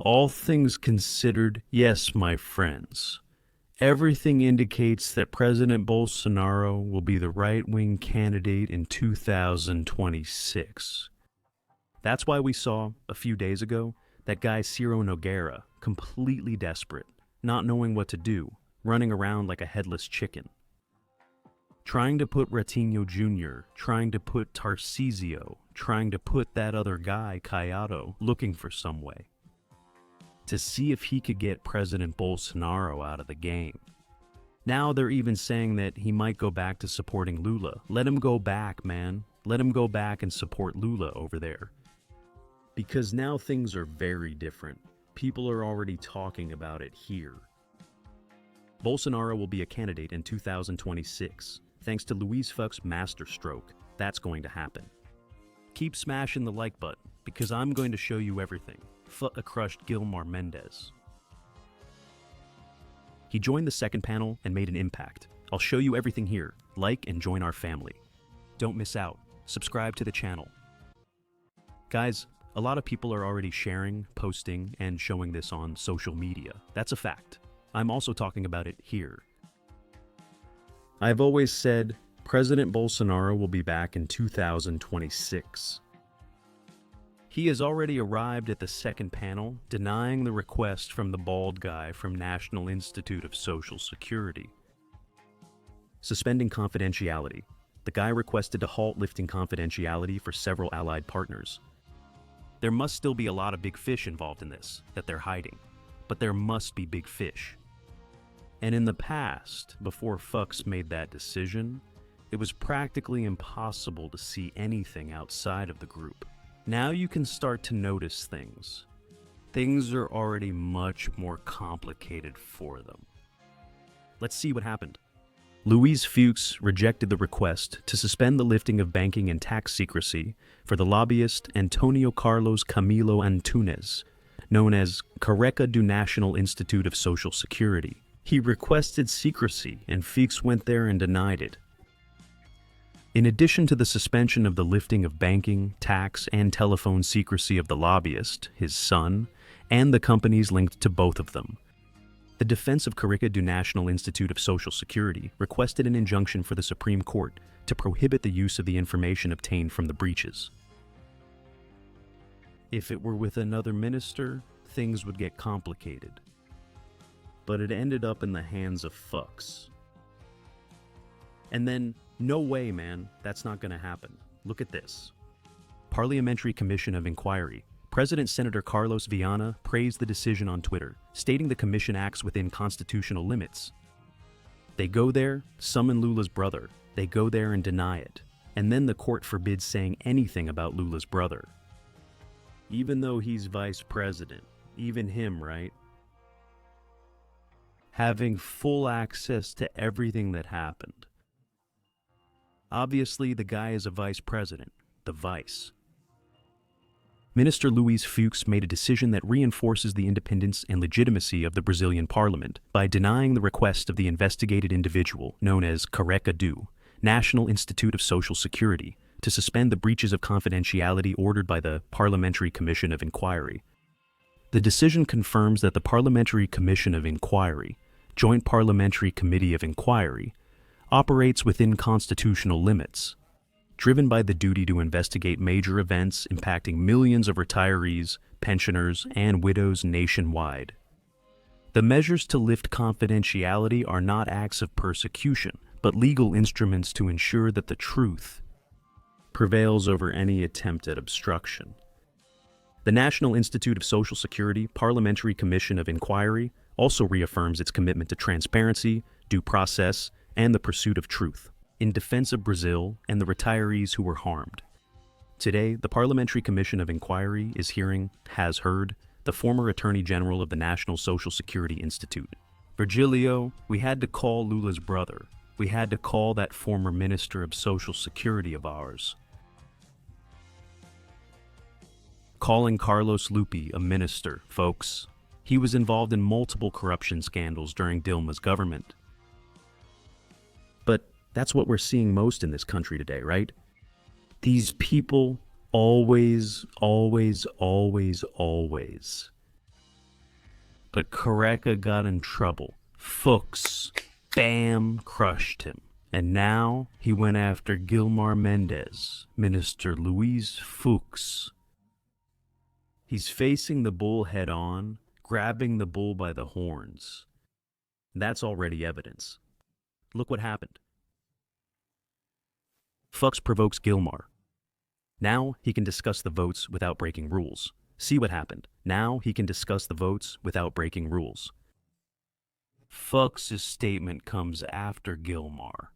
All things considered, yes, my friends. Everything indicates that President Bolsonaro will be the right-wing candidate in 2026. That's why we saw, a few days ago, that guy Ciro Nogueira, completely desperate, not knowing what to do, running around like a headless chicken. Trying to put Ratinho Jr., trying to put Tarcísio, trying to put that other guy, Caiado, looking for some way to see if he could get President Bolsonaro out of the game. Now they're even saying that he might go back to supporting Lula. Let him go back, man. Let him go back and support Lula over there. Because now things are very different. People are already talking about it here. Bolsonaro will be a candidate in 2026. Thanks to Luis Fuchs' masterstroke, that's going to happen. Keep smashing the like button, because I'm going to show you everything. A crushed Gilmar Mendes. He joined the second panel and made an impact. I'll show you everything here. Like and join our family. Don't miss out. Subscribe to the channel. Guys, a lot of people are already sharing, posting, and showing this on social media. That's a fact. I'm also talking about it here. I've always said President Bolsonaro will be back in 2026. He has already arrived at the second panel, denying the request from the bald guy from National Institute of Social Security. Suspending confidentiality. The guy requested to halt lifting confidentiality for several allied partners. There must still be a lot of big fish involved in this, that they're hiding. But there must be big fish. And in the past, before Fuchs made that decision, it was practically impossible to see anything outside of the group. Now you can start to notice things. Things are already much more complicated for them. Let's see what happened. Luis Fuchs rejected the request to suspend the lifting of banking and tax secrecy for the lobbyist Antonio Carlos Camilo Antunes, known as Careca do National Institute of Social Security. He requested secrecy, and Fuchs went there and denied it. In addition to the suspension of the lifting of banking, tax, and telephone secrecy of the lobbyist, his son, and the companies linked to both of them, the defense of Careca do National Institute of Social Security requested an injunction for the Supreme Court to prohibit the use of the information obtained from the breaches. If it were with another minister, things would get complicated. But it ended up in the hands of Fuchs. And then, no way, man, that's not going to happen. Look at this. Parliamentary Commission of Inquiry. President Senator Carlos Viana praised the decision on Twitter, stating the commission acts within constitutional limits. They go there, summon Lula's brother. They go there and deny it. And then the court forbids saying anything about Lula's brother. Even though he's vice president, even him, right? Having full access to everything that happened. Obviously, the guy is a vice president, the vice. Minister Luis Fuchs made a decision that reinforces the independence and legitimacy of the Brazilian parliament by denying the request of the investigated individual known as Careca do National Institute of Social Security to suspend the breaches of confidentiality ordered by the Parliamentary Commission of Inquiry. The decision confirms that the Parliamentary Commission of Inquiry, Joint Parliamentary Committee of Inquiry, operates within constitutional limits, driven by the duty to investigate major events impacting millions of retirees, pensioners, and widows nationwide. The measures to lift confidentiality are not acts of persecution, but legal instruments to ensure that the truth prevails over any attempt at obstruction. The National Institute of Social Security Parliamentary Commission of Inquiry also reaffirms its commitment to transparency, due process, and the pursuit of truth, in defense of Brazil and the retirees who were harmed. Today, the Parliamentary Commission of Inquiry has heard, the former Attorney General of the National Social Security Institute. Virgilio, we had to call Lula's brother. We had to call that former Minister of Social Security of ours. Calling Carlos Lupi a minister, folks. He was involved in multiple corruption scandals during Dilma's government. But that's what we're seeing most in this country today, right? These people always But Careca got in trouble. Fuchs, bam, crushed him. And now he went after Gilmar Mendes, Minister Luis Fuchs. He's facing the bull head on, grabbing the bull by the horns. That's already evidence. Look what happened. Fuchs provokes Gilmar. Now he can discuss the votes without breaking rules. See what happened. Now he can discuss the votes without breaking rules. Fuchs' statement comes after Gilmar.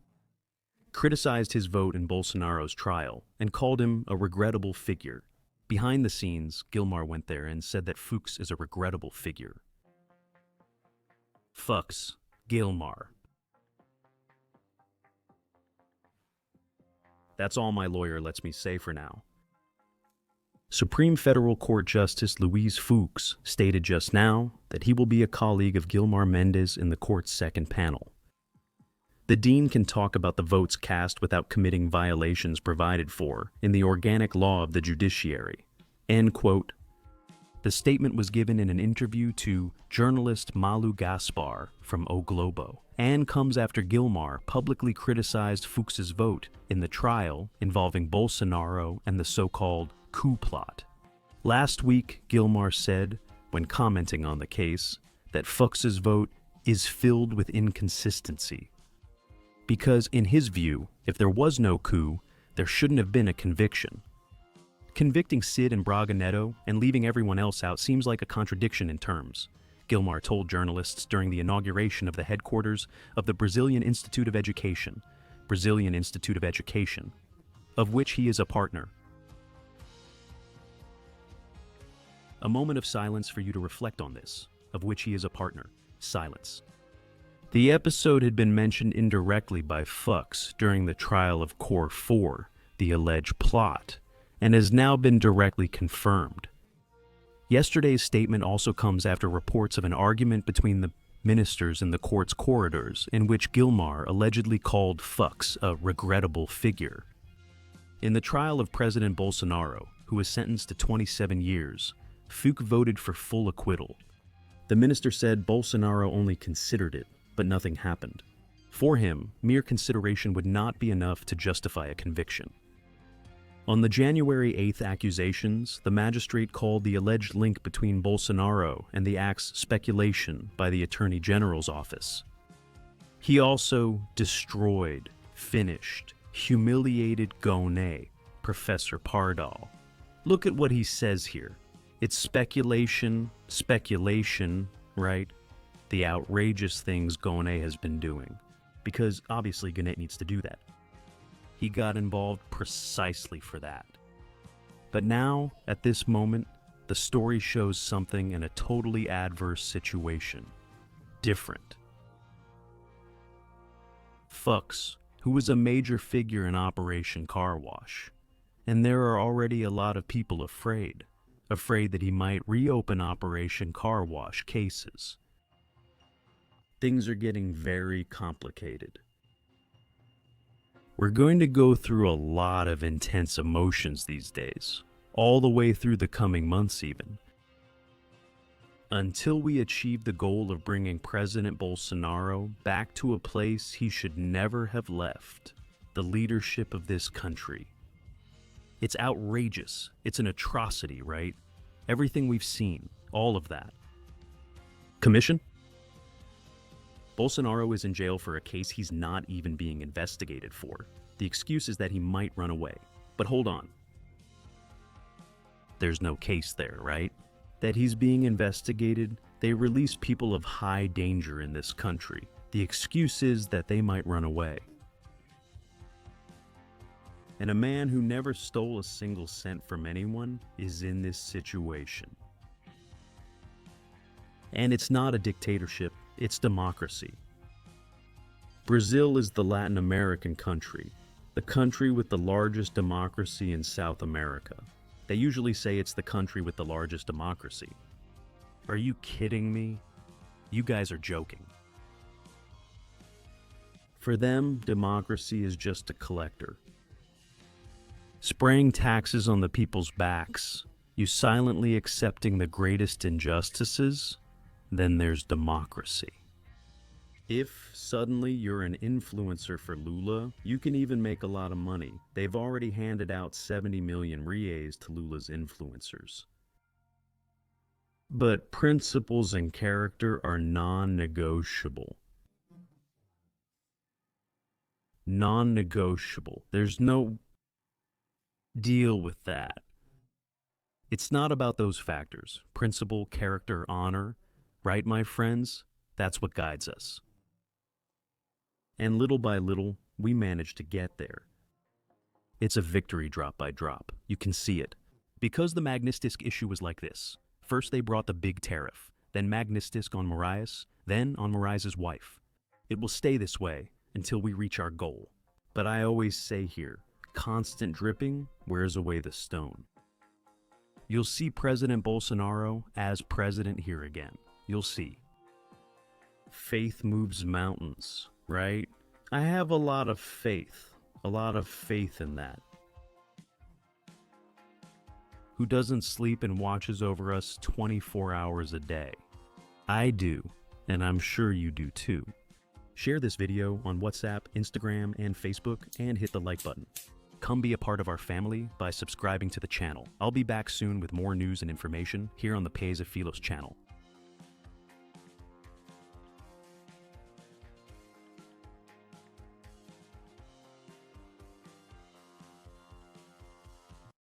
Criticized his vote in Bolsonaro's trial and called him a regrettable figure. Behind the scenes, Gilmar went there and said that Fuchs is a regrettable figure. Fuchs, Gilmar. That's all my lawyer lets me say for now. Supreme Federal Court Justice Luis Fuchs stated just now that he will be a colleague of Gilmar Mendes in the court's second panel. The dean can talk about the votes cast without committing violations provided for in the organic law of the judiciary. End quote. The statement was given in an interview to journalist Malu Gaspar from O Globo, and comes after Gilmar publicly criticized Fuchs' vote in the trial involving Bolsonaro and the so-called coup plot. Last week, Gilmar said, when commenting on the case, that Fuchs' vote is filled with inconsistency. Because in his view, if there was no coup, there shouldn't have been a conviction. Convicting Cid and Braga Neto and leaving everyone else out seems like a contradiction in terms, Gilmar told journalists during the inauguration of the headquarters of the Brazilian Institute of Education, of which he is a partner. A moment of silence for you to reflect on this, of which he is a partner. Silence. The episode had been mentioned indirectly by Fuchs during the trial of Core 4, the alleged plot, and has now been directly confirmed. Yesterday's statement also comes after reports of an argument between the ministers in the court's corridors in which Gilmar allegedly called Fuchs a regrettable figure. In the trial of President Bolsonaro, who was sentenced to 27 years, Fuchs voted for full acquittal. The minister said Bolsonaro only considered it, but nothing happened. For him, mere consideration would not be enough to justify a conviction. On the January 8th accusations, the magistrate called the alleged link between Bolsonaro and the acts speculation by the Attorney General's office. He also destroyed, finished, humiliated Gonay, Professor Pardal. Look at what he says here. It's speculation, right? The outrageous things Gonay has been doing. Because obviously Gonay needs to do that. He got involved precisely for that. But now, at this moment, the story shows something in a totally adverse situation. Different. Fuchs, who was a major figure in Operation Car Wash, and there are already a lot of people afraid that he might reopen Operation Car Wash cases. Things are getting very complicated. We're going to go through a lot of intense emotions these days, all the way through the coming months even, until we achieve the goal of bringing President Bolsonaro back to a place he should never have left, the leadership of this country. It's outrageous. It's an atrocity, right? Everything we've seen, all of that. Commission? Bolsonaro is in jail for a case he's not even being investigated for. The excuse is that he might run away. But hold on. There's no case there, right? That he's being investigated, they release people of high danger in this country. The excuse is that they might run away. And a man who never stole a single cent from anyone is in this situation. And it's not a dictatorship, it's democracy. Brazil is the Latin American country, the country with the largest democracy in South America. They usually say it's the country with the largest democracy. Are you kidding me? You guys are joking. For them, democracy is just a collector. Spraying taxes on the people's backs, you silently accepting the greatest injustices? Then there's democracy. If suddenly you're an influencer for Lula, you can even make a lot of money. They've already handed out 70 million reais to Lula's influencers. But principles and character are non-negotiable. Non-negotiable. There's no deal with that. It's not about those factors. Principle, character, honor. Right, my friends? That's what guides us. And little by little, we manage to get there. It's a victory drop by drop. You can see it. Because the Magnistisk issue was like this. First they brought the big tariff, then Magnistisk on Marias, then on Marias' wife. It will stay this way until we reach our goal. But I always say here, constant dripping wears away the stone. You'll see President Bolsonaro as president here again. You'll see. Faith moves mountains, right? I have a lot of faith in that. Who doesn't sleep and watches over us 24 hours a day? I do, and I'm sure you do too. Share this video on WhatsApp, Instagram, and Facebook, and hit the like button. Come be a part of our family by subscribing to the channel. I'll be back soon with more news and information here on the Paisa Philos channel.